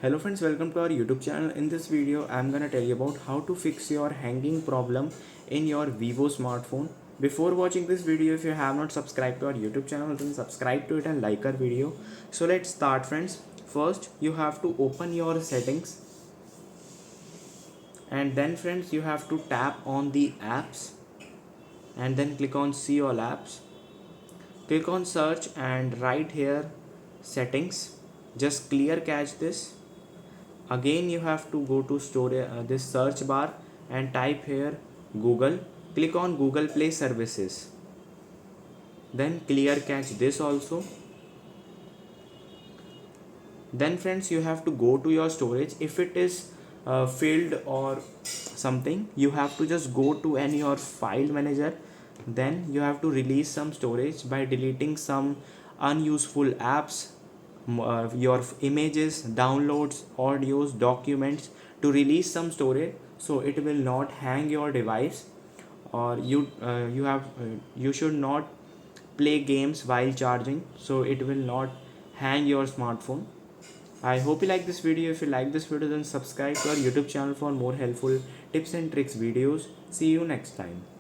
Hello friends, welcome to our YouTube channel. In this video, I'm gonna tell you about how to fix your hanging problem in your Vivo smartphone. Before watching this video, if you have not subscribed to our YouTube channel, then subscribe to it and like our video. So let's start friends. First, you have to open your settings, and then friends, you have to tap on the apps and then click on see all apps. Click on search and right here settings. Just clear cache this. Again you have to go to this search bar and type here Google. Click on Google Play Services, then clear cache this also. Then friends, you have to go to your storage. If it is filled or something, you have to just go to any your file manager. Then you have to release some storage by deleting some unuseful apps, your images, downloads, audios, documents, to release some storage so it will not hang your device. Or you should not play games while charging so it will not hang your smartphone. I hope you like this video. If you like this video, then subscribe to our YouTube channel for more helpful tips and tricks videos. See you next time.